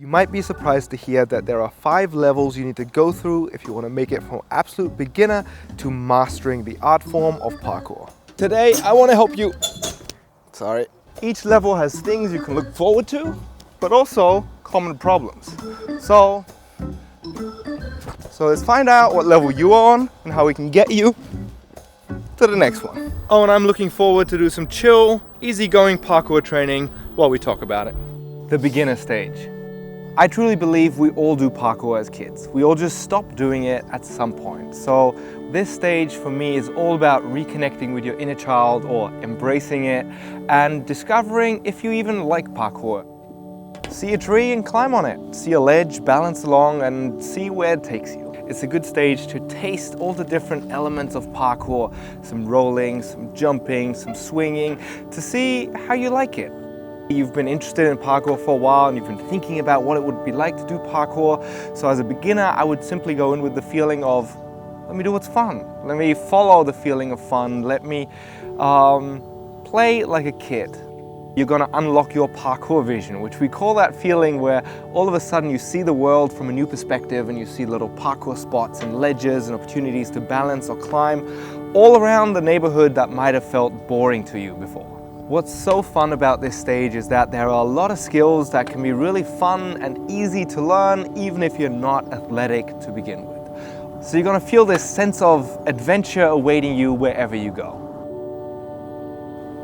You might be surprised to hear that there are 5 levels you need to go through if you want to make it from absolute beginner to mastering the art form of parkour. Today, I want to help you. Sorry. Each level has things you can look forward to, but also common problems. So let's find out what level you are on and how we can get you to the next one. Oh, and I'm looking forward to do some chill, easygoing parkour training while we talk about it. The beginner stage. I truly believe we all do parkour as kids. We all just stop doing it at some point. So this stage for me is all about reconnecting with your inner child or embracing it and discovering if you even like parkour. See a tree and climb on it. See a ledge, balance along and see where it takes you. It's a good stage to taste all the different elements of parkour. Some rolling, some jumping, some swinging, to see how you like it. You've been interested in parkour for a while and you've been thinking about what it would be like to do parkour. So as a beginner, I would simply go in with the feeling of, let me do what's fun. Let me follow the feeling of fun. Let me play like a kid. You're gonna unlock your parkour vision, which we call that feeling where all of a sudden you see the world from a new perspective and you see little parkour spots and ledges and opportunities to balance or climb all around the neighborhood that might have felt boring to you before. What's so fun about this stage is that there are a lot of skills that can be really fun and easy to learn even if you're not athletic to begin with. So you're gonna feel this sense of adventure awaiting you wherever you go.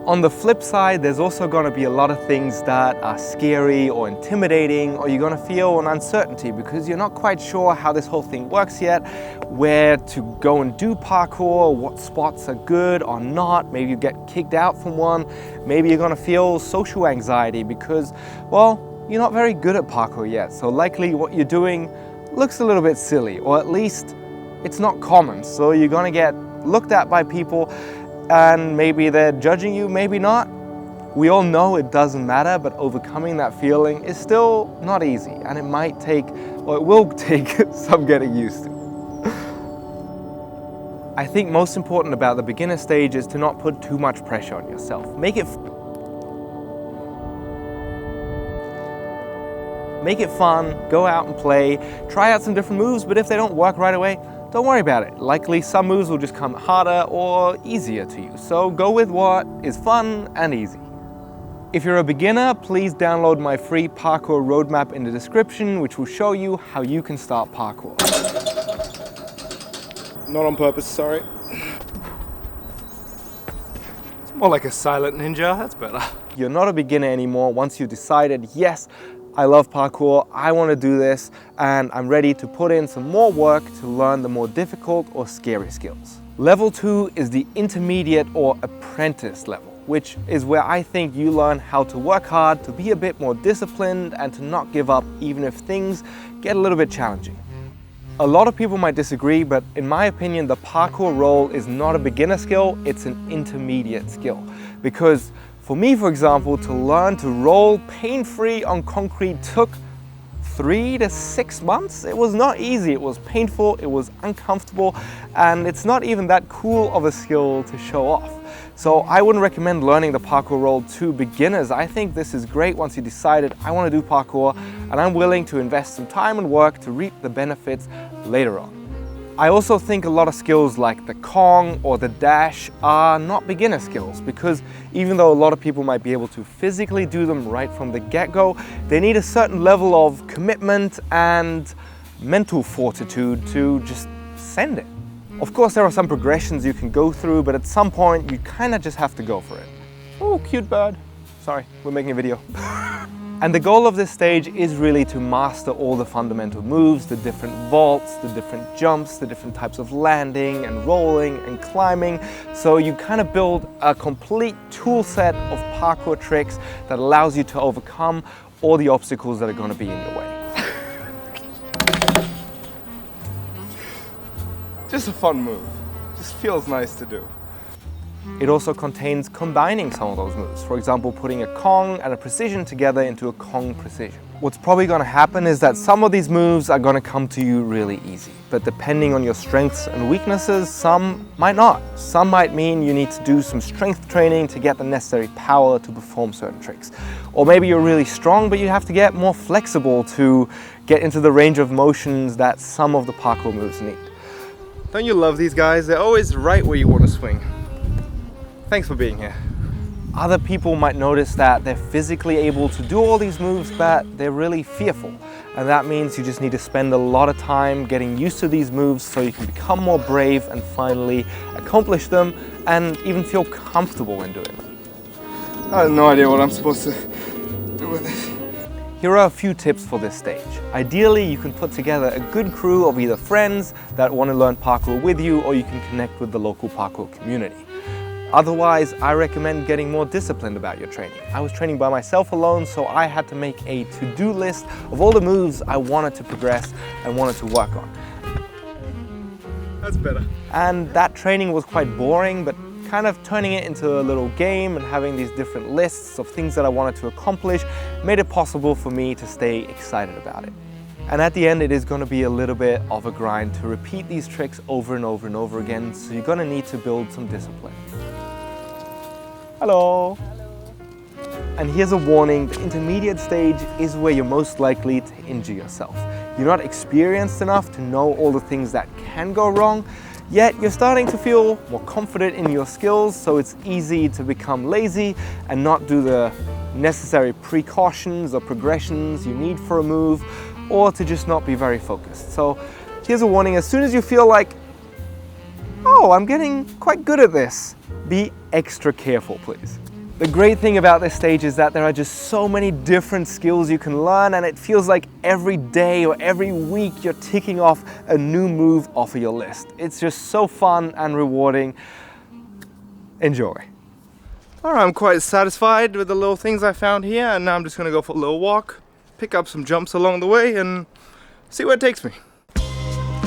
On the flip side, there's also going to be a lot of things that are scary or intimidating, or you're going to feel an uncertainty because you're not quite sure how this whole thing works yet, where to go and do parkour, what spots are good or not. Maybe you get kicked out from one. Maybe you're going to feel social anxiety because, well, you're not very good at parkour yet. So likely what you're doing looks a little bit silly, or at least it's not common. So you're going to get looked at by people and maybe they're judging you, maybe not. We all know it doesn't matter, but overcoming that feeling is still not easy, and it might take, or it will take some getting used to. I think most important about the beginner stage is to not put too much pressure on yourself. Make it fun, go out and play, try out some different moves, but if they don't work right away, don't worry about it. Likely some moves will just come harder or easier to you. So go with what is fun and easy. If you're a beginner, please download my free parkour roadmap in the description, which will show you how you can start parkour. Not on purpose, sorry. It's more like a silent ninja, that's better. You're not a beginner anymore once you decided, yes, I love parkour, I want to do this, and I'm ready to put in some more work to learn the more difficult or scary skills. Level 2 is the intermediate or apprentice level, which is where I think you learn how to work hard, to be a bit more disciplined, and to not give up even if things get a little bit challenging. A lot of people might disagree, but in my opinion, the parkour roll is not a beginner skill, it's an intermediate skill. Because for me, for example, to learn to roll pain-free on concrete took 3 to 6 months. It was not easy, it was painful, it was uncomfortable, and it's not even that cool of a skill to show off. So I wouldn't recommend learning the parkour roll to beginners. I think this is great once you decided, I want to do parkour, and I'm willing to invest some time and work to reap the benefits later on. I also think a lot of skills like the Kong or the dash are not beginner skills because even though a lot of people might be able to physically do them right from the get-go, they need a certain level of commitment and mental fortitude to just send it. Of course, there are some progressions you can go through, but at some point you kind of just have to go for it. Oh, cute bird. Sorry, we're making a video. And the goal of this stage is really to master all the fundamental moves, the different vaults, the different jumps, the different types of landing and rolling and climbing. So you kind of build a complete tool set of parkour tricks that allows you to overcome all the obstacles that are going to be in your way. Just a fun move. Just feels nice to do. It also contains combining some of those moves. For example, putting a Kong and a precision together into a Kong precision. What's probably going to happen is that some of these moves are going to come to you really easy, but depending on your strengths and weaknesses, some might not. Some might mean you need to do some strength training to get the necessary power to perform certain tricks. Or maybe you're really strong, but you have to get more flexible to get into the range of motions that some of the parkour moves need. Don't you love these guys? They're always right where you want to swing. Thanks for being here. Other people might notice that they're physically able to do all these moves, but they're really fearful. And that means you just need to spend a lot of time getting used to these moves so you can become more brave and finally accomplish them and even feel comfortable in doing them. I have no idea what I'm supposed to do with this. Here are a few tips for this stage. Ideally, you can put together a good crew of either friends that want to learn parkour with you, or you can connect with the local parkour community. Otherwise, I recommend getting more disciplined about your training. I was training by myself alone, so I had to make a to-do list of all the moves I wanted to progress and wanted to work on. That's better. And that training was quite boring, but kind of turning it into a little game and having these different lists of things that I wanted to accomplish made it possible for me to stay excited about it. And at the end, it is going to be a little bit of a grind to repeat these tricks over and over and over again, so you're going to need to build some discipline. Hello. And here's a warning, the intermediate stage is where you're most likely to injure yourself. You're not experienced enough to know all the things that can go wrong, yet you're starting to feel more confident in your skills, so it's easy to become lazy and not do the necessary precautions or progressions you need for a move, or to just not be very focused. So here's a warning, as soon as you feel like, oh, I'm getting quite good at this, be extra careful, please. The great thing about this stage is that there are just so many different skills you can learn, and it feels like every day or every week you're ticking off a new move off of your list. It's just so fun and rewarding. Enjoy. All right, I'm quite satisfied with the little things I found here, and now I'm just gonna go for a little walk, pick up some jumps along the way, and see where it takes me.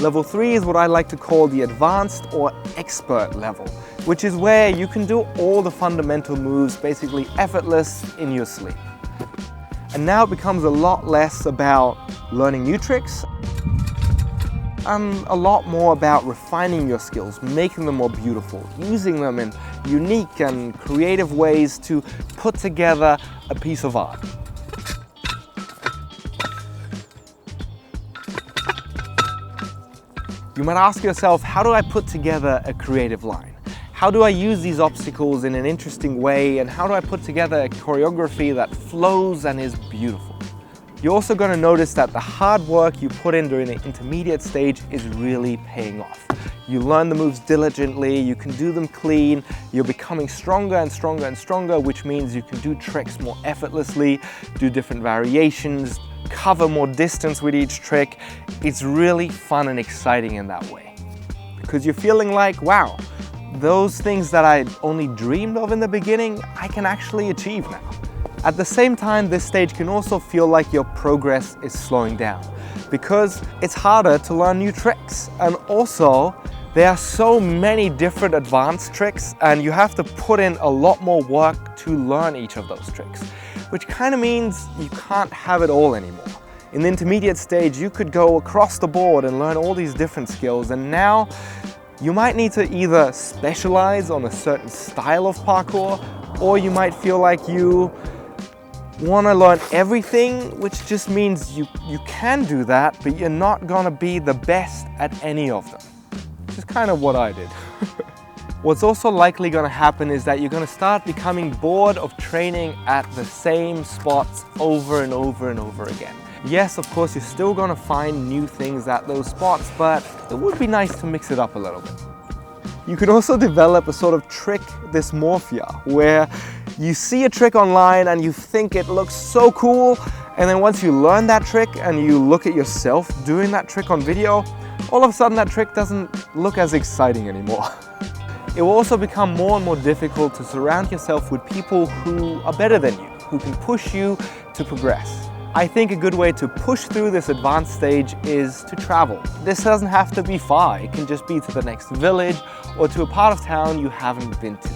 Level 3 is what I like to call the advanced or expert level, which is where you can do all the fundamental moves basically effortless in your sleep. And now it becomes a lot less about learning new tricks and a lot more about refining your skills, making them more beautiful, using them in unique and creative ways to put together a piece of art. You might ask yourself, how do I put together a creative line? How do I use these obstacles in an interesting way? And how do I put together a choreography that flows and is beautiful? You're also going to notice that the hard work you put in during the intermediate stage is really paying off. You learn the moves diligently, you can do them clean, you're becoming stronger and stronger and stronger, which means you can do tricks more effortlessly, do different variations, cover more distance with each trick. It's really fun and exciting in that way, because you're feeling like, wow, those things that I only dreamed of in the beginning, I can actually achieve now. At the same time, this stage can also feel like your progress is slowing down, because it's harder to learn new tricks, and also there are so many different advanced tricks, and you have to put in a lot more work to learn each of those tricks, which kind of means you can't have it all anymore. In the intermediate stage, you could go across the board and learn all these different skills, and now you might need to either specialize on a certain style of parkour, or you might feel like you want to learn everything, which just means you can do that, but you're not gonna be the best at any of them, which is kind of what I did. What's also likely going to happen is that you're going to start becoming bored of training at the same spots over and over and over again. Yes, of course, you're still going to find new things at those spots, but it would be nice to mix it up a little bit. You can also develop a sort of trick dysmorphia, where you see a trick online and you think it looks so cool, and then once you learn that trick and you look at yourself doing that trick on video, all of a sudden that trick doesn't look as exciting anymore. It will also become more and more difficult to surround yourself with people who are better than you, who can push you to progress. I think a good way to push through this advanced stage is to travel. This doesn't have to be far. It can just be to the next village or to a part of town you haven't been to.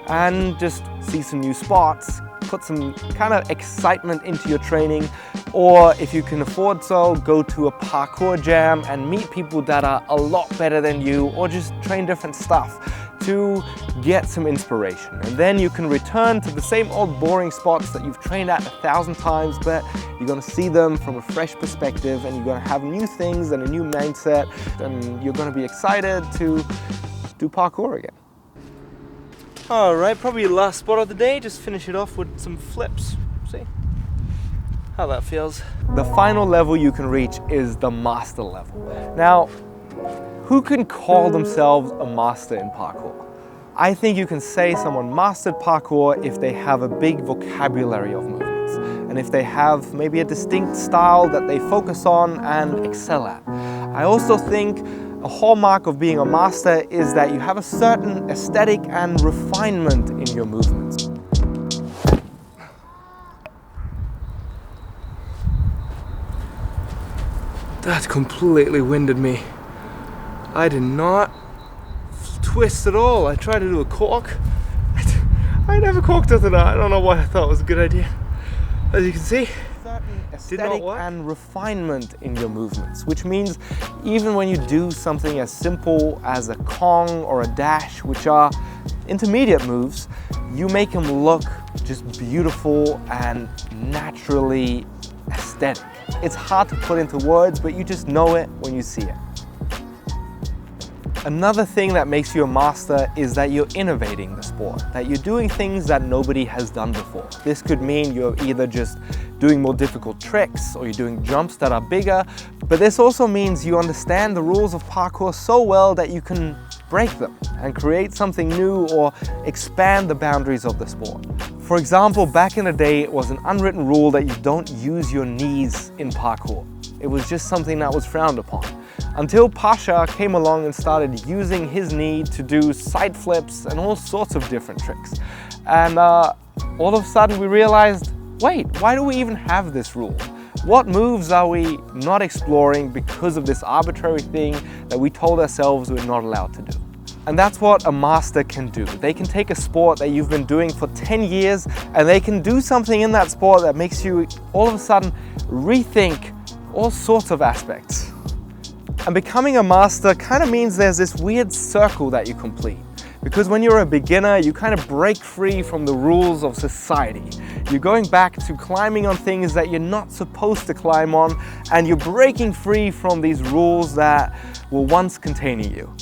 And just see some new spots, put some kind of excitement into your training, or if you can afford so, go to a parkour jam and meet people that are a lot better than you, or just train different stuff to get some inspiration. And then you can return to the same old boring spots that you've trained at 1,000 times, but you're gonna see them from a fresh perspective, and you're gonna have new things and a new mindset, and you're gonna be excited to do parkour again. All right, probably last spot of the day, just finish it off with some flips. See how that feels. The final level you can reach is the master level. Now, who can call themselves a master in parkour? I think you can say someone mastered parkour if they have a big vocabulary of movements, and if they have maybe a distinct style that they focus on and excel at. I also think a hallmark of being a master is that you have a certain aesthetic and refinement in your movements. That completely winded me. I did not twist at all. I tried to do a cork. I never corked after that. I don't know what I thought was a good idea. As you can see, certain aesthetic and refinement in your movements, which means even when you do something as simple as a Kong or a dash, which are intermediate moves, you make them look just beautiful and naturally aesthetic. It's hard to put into words, but you just know it when you see it. Another thing that makes you a master is that you're innovating the sport, that you're doing things that nobody has done before. This could mean you're either just doing more difficult tricks or you're doing jumps that are bigger, but this also means you understand the rules of parkour so well that you can break them and create something new or expand the boundaries of the sport. For example, back in the day, it was an unwritten rule that you don't use your knees in parkour. It was just something that was frowned upon. Until Pasha came along and started using his knee to do side flips and all sorts of different tricks. And all of a sudden we realized, wait, why do we even have this rule? What moves are we not exploring because of this arbitrary thing that we told ourselves we're not allowed to do? And that's what a master can do. They can take a sport that you've been doing for 10 years and they can do something in that sport that makes you all of a sudden rethink all sorts of aspects. And becoming a master kind of means there's this weird circle that you complete. Because when you're a beginner, you kind of break free from the rules of society. You're going back to climbing on things that you're not supposed to climb on, and you're breaking free from these rules that were once containing you.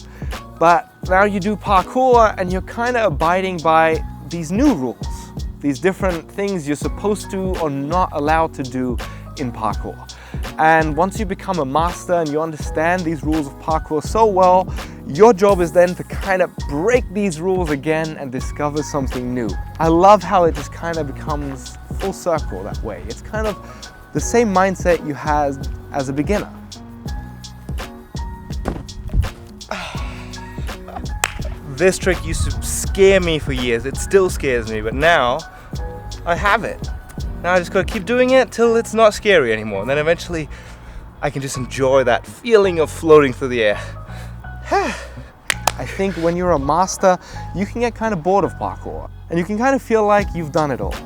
But now you do parkour and you're kind of abiding by these new rules, these different things you're supposed to or not allowed to do in parkour. And once you become a master and you understand these rules of parkour so well, your job is then to kind of break these rules again and discover something new. I love how it just kind of becomes full circle that way. It's kind of the same mindset you had as a beginner. This trick used to scare me for years. It still scares me, but now I have it. Now I just gotta keep doing it till it's not scary anymore. And then eventually I can just enjoy that feeling of floating through the air. I think when you're a master, you can get kind of bored of parkour. And you can kind of feel like you've done it all.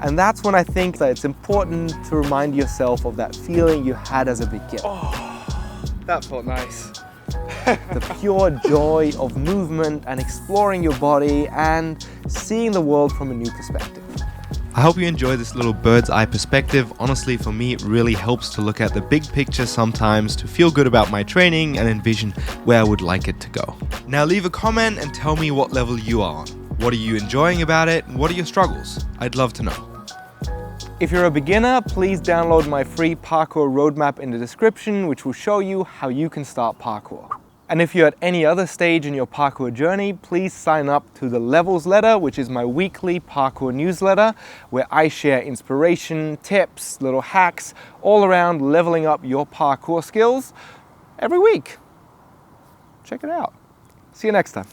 And that's when I think that it's important to remind yourself of that feeling you had as a beginner. Oh, that felt nice. The pure joy of movement and exploring your body and seeing the world from a new perspective. I hope you enjoy this little bird's eye perspective. Honestly, for me, it really helps to look at the big picture sometimes to feel good about my training and envision where I would like it to go. Now leave a comment and tell me what level you are on. What are you enjoying about it? What are your struggles? I'd love to know. If you're a beginner, please download my free parkour roadmap in the description, which will show you how you can start parkour. And if you're at any other stage in your parkour journey, please sign up to the Levels letter, which is my weekly parkour newsletter, where I share inspiration, tips, little hacks, all around leveling up your parkour skills every week. Check it out. See you next time.